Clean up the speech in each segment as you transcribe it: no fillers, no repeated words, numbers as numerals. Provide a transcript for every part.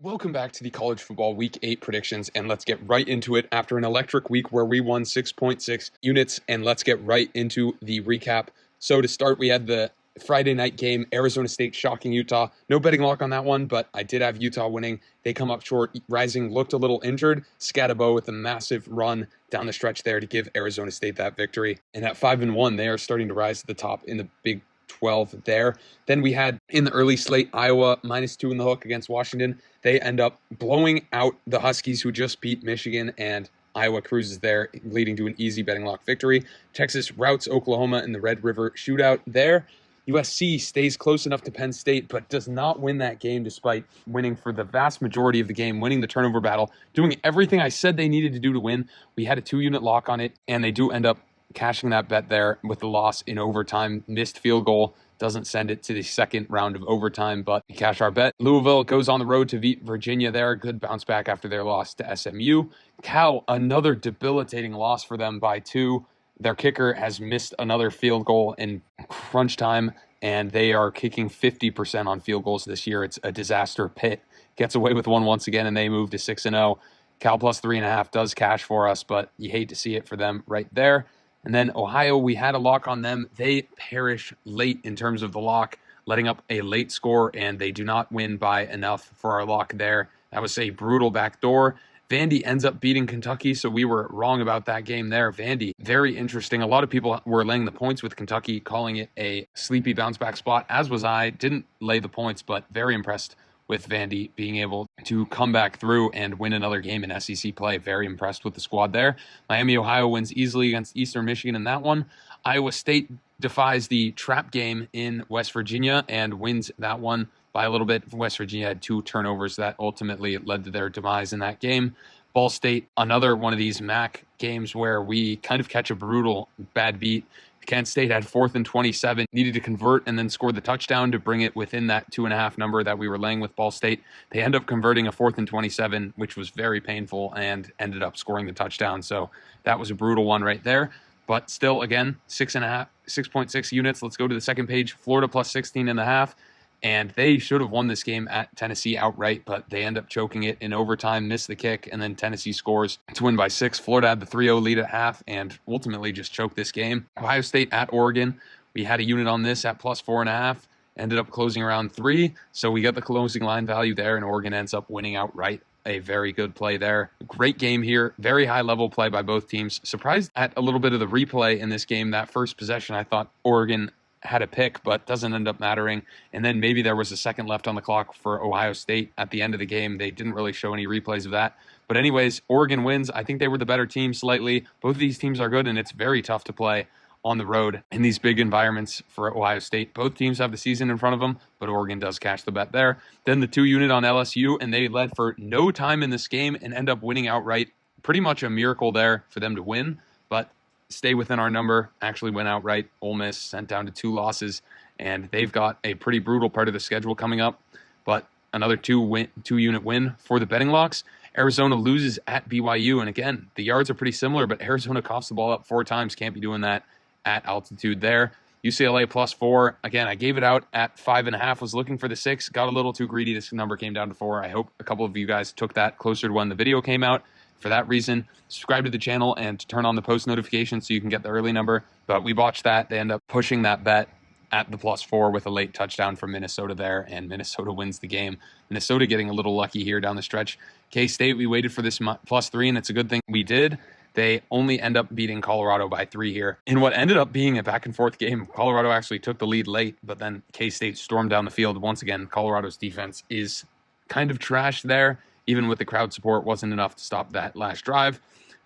Welcome back to the college football week 8 predictions, and let's get right into it after an electric week where we won 6.6 units, and let's get right into the recap. So to start, we had the Friday night game, Arizona State shocking Utah. No betting lock on that one, but I did have Utah winning. They come up short. Rising looked a little injured. Scatabo with a massive run down the stretch there to give Arizona State that victory. And at 5-1, they are starting to rise to the top in the Big 12 there. Then we had in the early slate Iowa -2 in the hook against Washington. They end up blowing out the Huskies, who just beat Michigan, and Iowa cruises there, leading to an easy betting lock victory. Texas routs Oklahoma in the Red River shootout there. USC stays close enough to Penn State, but does not win that game despite winning for the vast majority of the game, winning the turnover battle, doing everything I said they needed to do to win. We had a 2-unit lock on it, and they do end up cashing that bet there with the loss in overtime. Missed field goal doesn't send it to the second round of overtime, but we cash our bet. Louisville goes on the road to beat Virginia there. Good bounce back after their loss to SMU. Cal, another debilitating loss for them by 2. Their kicker has missed another field goal in crunch time, and they are kicking 50% on field goals this year. It's a disaster. Pitt gets away with one once again, and they move to 6-0. Cal plus 3.5 does cash for us, but you hate to see it for them right there. And then Ohio, we had a lock on them. They perish late in terms of the lock, letting up a late score, and they do not win by enough for our lock there. That was a brutal backdoor. Vandy ends up beating Kentucky, so we were wrong about that game there. Vandy, very interesting. A lot of people were laying the points with Kentucky, calling it a sleepy bounce back spot, as was I. Didn't lay the points, but very impressed with Vandy being able to come back through and win another game in SEC play. Very impressed with the squad there. Miami, Ohio wins easily against Eastern Michigan in that one. Iowa State defies the trap game in West Virginia and wins that one by a little bit. West Virginia had 2 turnovers that ultimately led to their demise in that game. Ball State, another one of these MAC games where we kind of catch a brutal bad beat. Kent State had 4th and 27, needed to convert and then scored the touchdown to bring it within that 2.5 number that we were laying with Ball State. They end up converting a 4th and 27, which was very painful, and ended up scoring the touchdown. So that was a brutal one right there. But still, again, 6.6 units. Let's go to the second page. Florida plus 16.5. And they should have won this game at Tennessee outright, but they end up choking it in overtime, miss the kick, and then Tennessee scores to win by 6. Florida had the 3-0 lead at half and ultimately just choked this game. Ohio State at Oregon. We had a unit on this at plus 4.5. Ended up closing around 3. So we got the closing line value there, and Oregon ends up winning outright. A very good play there. Great game here. Very high level play by both teams. Surprised at a little bit of the replay in this game. That first possession, I thought Oregon had a pick, but doesn't end up mattering. And then maybe there was a second left on the clock for Ohio State at the end of the game. They didn't really show any replays of that. But anyways, Oregon wins. I think they were the better team slightly. Both of these teams are good, and it's very tough to play on the road in these big environments for Ohio State. Both teams have the season in front of them, but Oregon does cash the bet there. Then the 2-unit on LSU, and they led for no time in this game and end up winning outright. Pretty much a miracle there for them to win, but stay within our number, actually went outright. Ole Miss sent down to 2 losses, and they've got a pretty brutal part of the schedule coming up, but another 2-unit win for the betting locks. Arizona loses at BYU, and again, the yards are pretty similar, but Arizona coughs the ball up 4 times. Can't be doing that at altitude there. UCLA plus 4. Again, I gave it out at 5.5. Was looking for the 6. Got a little too greedy. This number came down to 4. I hope a couple of you guys took that closer to when the video came out. For that reason, subscribe to the channel and turn on the post notifications so you can get the early number. But we botched that. They end up pushing that bet at the plus 4 with a late touchdown from Minnesota there, and Minnesota wins the game. Minnesota getting a little lucky here down the stretch. K-State, we waited for this plus 3, and it's a good thing we did. They only end up beating Colorado by 3 here. In what ended up being a back-and-forth game, Colorado actually took the lead late, but then K-State stormed down the field. Once again, Colorado's defense is kind of trash there. Even with the crowd support, wasn't enough to stop that last drive.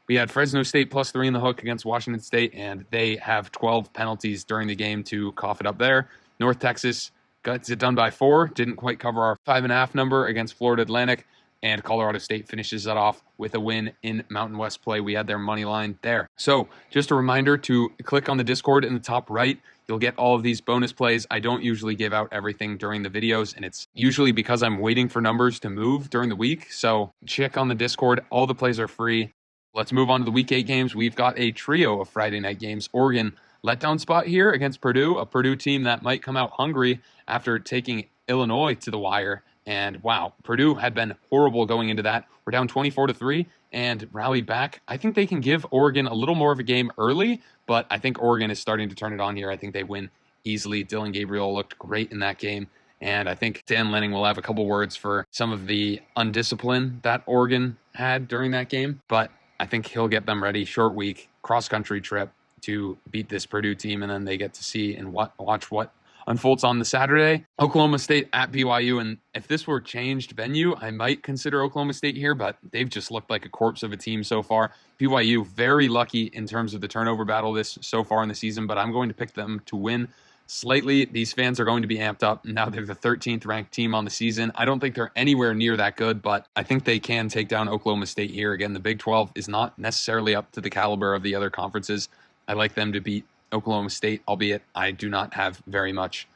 We had Fresno State plus 3 in the hook against Washington State, and they have 12 penalties during the game to cough it up there. North Texas gets it done by 4. Didn't quite cover our 5.5 number against Florida Atlantic. And Colorado State finishes that off with a win in Mountain West play. We had their money line there. So just a reminder to click on the Discord in the top right. You'll get all of these bonus plays. I don't usually give out everything during the videos, and it's usually because I'm waiting for numbers to move during the week. So check on the Discord. All the plays are free. Let's move on to the Week 8 games. We've got a trio of Friday night games. Oregon, letdown spot here against Purdue, a Purdue team that might come out hungry after taking Illinois to the wire And wow, Purdue had been horrible going into that. We're down 24-3 and rallied back. I think they can give Oregon a little more of a game early, but I think Oregon is starting to turn it on here. I think they win easily. Dylan Gabriel looked great in that game. And I think Dan Lanning will have a couple words for some of the undiscipline that Oregon had during that game. But I think he'll get them ready. Short week, cross-country trip to beat this Purdue team, and then they get to see and watch what unfolds on the Saturday. Oklahoma State at BYU, and if this were changed venue, I might consider Oklahoma State here, but they've just looked like a corpse of a team so far. BYU, very lucky in terms of the turnover battle this so far in the season, but I'm going to pick them to win slightly. These fans are going to be amped up. Now they're the 13th ranked team on the season. I don't think they're anywhere near that good, but I think they can take down Oklahoma State here. Again, the Big 12 is not necessarily up to the caliber of the other conferences. I like them to beat Oklahoma State, albeit I do not have very much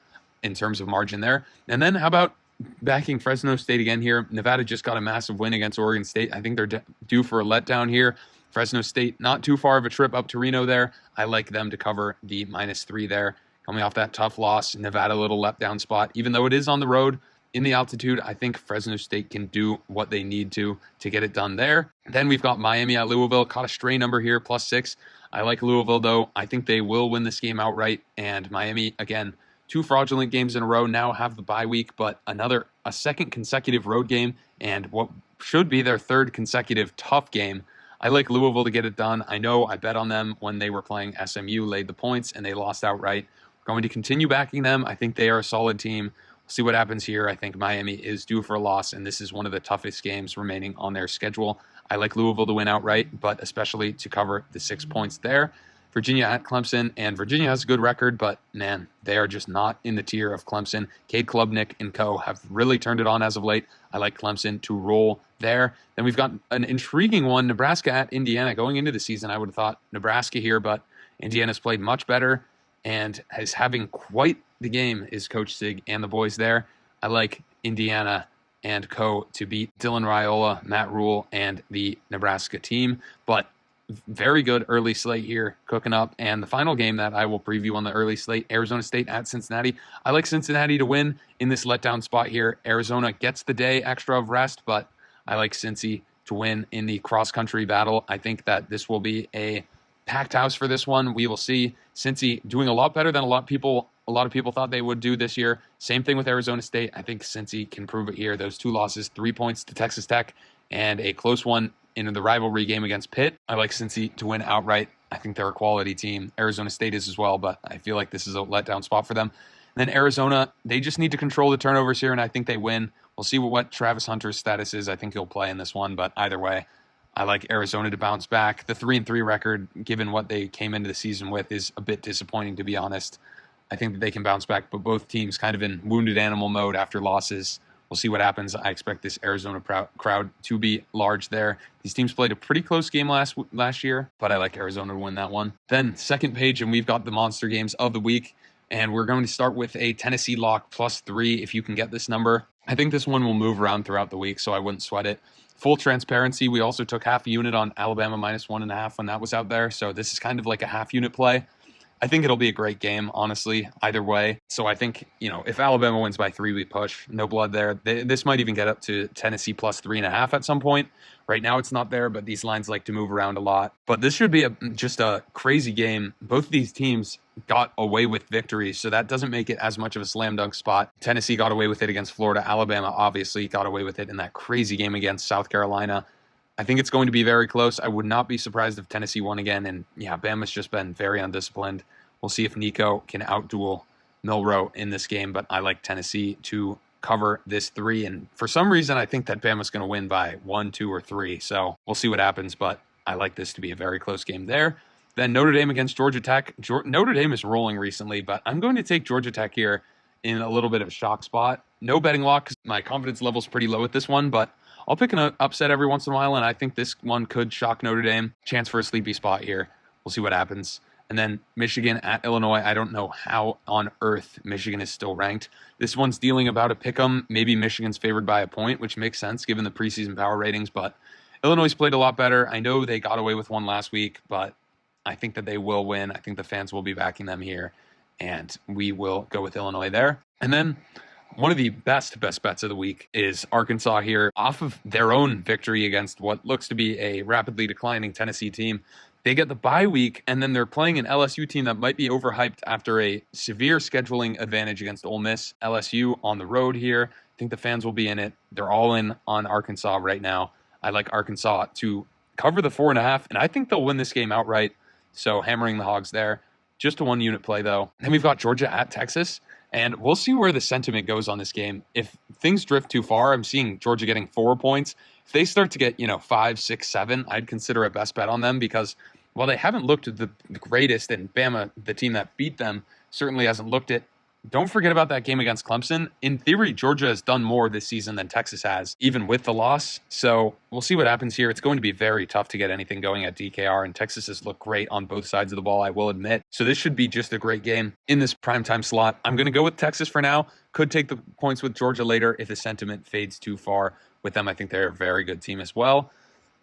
in terms of margin there. And then how about backing Fresno State again here? Nevada just got a massive win against Oregon State. I think they're due for a letdown here. Fresno State, not too far of a trip up to Reno there. I like them to cover the -3 there. Coming off that tough loss, Nevada a little letdown spot. Even though it is on the road in the altitude, I think Fresno State can do what they need to get it done there. Then we've got Miami at Louisville. Caught a stray number here, +6. I like Louisville, though. I think they will win this game outright. And Miami, again, 2 fraudulent games in a row, now have the bye week, but a second consecutive road game and what should be their 3rd consecutive tough game. I like Louisville to get it done. I know I bet on them when they were playing SMU, laid the points, and they lost outright. Going to continue backing them. I think they are a solid team. We'll see what happens here. I think Miami is due for a loss, and this is one of the toughest games remaining on their schedule. I like Louisville to win outright, but especially to cover the 6 points there. Virginia at Clemson, and Virginia has a good record, but man, they are just not in the tier of Clemson. Cade Klubnik and co. have really turned it on as of late. I like Clemson to roll there. Then we've got an intriguing one, Nebraska at Indiana. Going into the season, I would have thought Nebraska here, but Indiana's played much better and is having quite the game is Coach Sig and the boys there. I like Indiana and co. to beat Dylan Raiola, Matt Rule, and the Nebraska team. But very good early slate here cooking up. And the final game that I will preview on the early slate, Arizona State at Cincinnati. I like Cincinnati to win in this letdown spot here. Arizona gets the day extra of rest, but I like Cincy to win in the cross-country battle. I think that this will be a packed house for this one. We will see Cincy doing a lot better than a lot of people thought they would do this year. Same thing with Arizona State. I think Cincy can prove it here. Those 2 losses, 3 points to Texas Tech, and a close one in the rivalry game against Pitt. I like Cincy to win outright. I think they're a quality team. Arizona State is as well, but I feel like this is a letdown spot for them. And then Arizona, they just need to control the turnovers here, and I think they win. We'll see what Travis Hunter's status is. I think he'll play in this one, but either way, I like Arizona to bounce back. The 3-3 record, given what they came into the season with, is a bit disappointing, to be honest. I think that they can bounce back, but both teams kind of in wounded animal mode after losses. We'll see what happens. I expect this Arizona crowd to be large there. These teams played a pretty close game last year, but I like Arizona to win that one. Then second page, and we've got the monster games of the week, and we're going to start with a Tennessee lock +3 if you can get this number. I think this one will move around throughout the week, so I wouldn't sweat it. Full transparency, we also took half a unit on Alabama -1.5 when that was out there, so this is kind of like a half unit play. I think it'll be a great game, honestly, either way. So I think, if Alabama wins by 3, we push. No blood there. This might even get up to Tennessee +3.5 at some point. Right now it's not there, but these lines like to move around a lot. But this should be just a crazy game. Both of these teams got away with victories, so that doesn't make it as much of a slam dunk spot. Tennessee got away with it against Florida. Alabama obviously got away with it in that crazy game against South Carolina. I think it's going to be very close. I would not be surprised if Tennessee won again. And yeah, Bama's just been very undisciplined. We'll see if Nico can outduel Milroe in this game, but I like Tennessee to cover this 3. And for some reason, I think that Bama's going to win by 1, 2, or 3. So we'll see what happens, but I like this to be a very close game there. Then Notre Dame against Georgia Tech. Notre Dame is rolling recently, but I'm going to take Georgia Tech here in a little bit of a shock spot. No betting lock because my confidence level is pretty low at this one, but I'll pick an upset every once in a while, and I think this one could shock Notre Dame. Chance for a sleepy spot here. We'll see what happens. And then Michigan at Illinois. I don't know how on earth Michigan is still ranked. This one's dealing about a pick'em. Maybe Michigan's favored by a point, which makes sense given the preseason power ratings, but Illinois played a lot better. I know they got away with one last week, but I think that they will win. I think the fans will be backing them here, and we will go with Illinois there. And then One of the best bets of the week is Arkansas here off of their own victory against what looks to be a rapidly declining Tennessee team. They get the bye week, and then they're playing an LSU team that might be overhyped after a severe scheduling advantage against Ole Miss. LSU on the road here. I think the fans will be in it. They're all in on Arkansas right now. I like Arkansas to cover the 4.5, and I think they'll win this game outright. So hammering the Hogs there. Just a 1-unit play, though. Then we've got Georgia at Texas, and we'll see where the sentiment goes on this game. If things drift too far, I'm seeing Georgia getting 4 points. If they start to get, 5, 6, 7, I'd consider a best bet on them because while they haven't looked the greatest, and Bama, the team that beat them, certainly hasn't looked it. Don't forget about that game against Clemson. In theory, Georgia has done more this season than Texas has, even with the loss. So we'll see what happens here. It's going to be very tough to get anything going at DKR, and Texas has looked great on both sides of the ball, I will admit. So this should be just a great game in this primetime slot. I'm going to go with Texas for now. Could take the points with Georgia later if the sentiment fades too far with them. I think they're a very good team as well.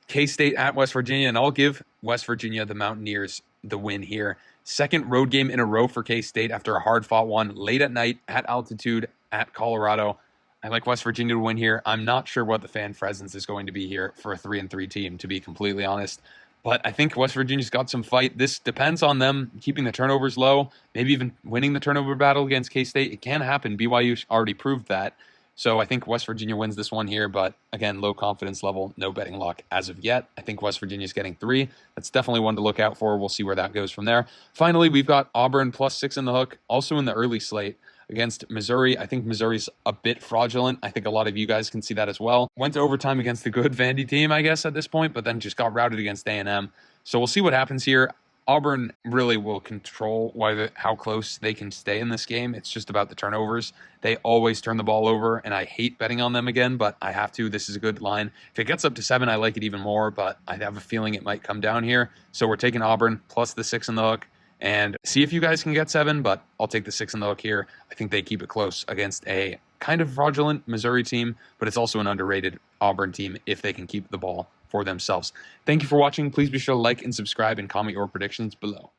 K-State at West Virginia, and I'll give West Virginia, the Mountaineers, the win here. Second road game in a row for K-State after a hard-fought one late at night at altitude at Colorado. I like West Virginia to win here. I'm not sure what the fan presence is going to be here for a 3-3 team, to be completely honest. But I think West Virginia's got some fight. This depends on them keeping the turnovers low, maybe even winning the turnover battle against K-State. It can happen. BYU already proved that. So I think West Virginia wins this one here, but again, low confidence level, no betting luck as of yet. I think West Virginia's getting 3. That's definitely one to look out for. We'll see where that goes from there. Finally, we've got Auburn +6 in the hook, also in the early slate against Missouri. I think Missouri's a bit fraudulent. I think a lot of you guys can see that as well. Went to overtime against the good Vandy team, I guess, at this point, but then just got routed against A&M. So we'll see what happens here. Auburn really will control how close they can stay in this game. It's just about the turnovers. They always turn the ball over, and I hate betting on them again, but I have to. This is a good line. If it gets up to 7, I like it even more, but I have a feeling it might come down here. So we're taking Auburn plus the 6 in the hook, and see if you guys can get 7, but I'll take the 6 in the hook here. I think they keep it close against a kind of fraudulent Missouri team, but it's also an underrated Auburn team if they can keep the ball for themselves. Thank you for watching. Please be sure to like and subscribe and comment your predictions below.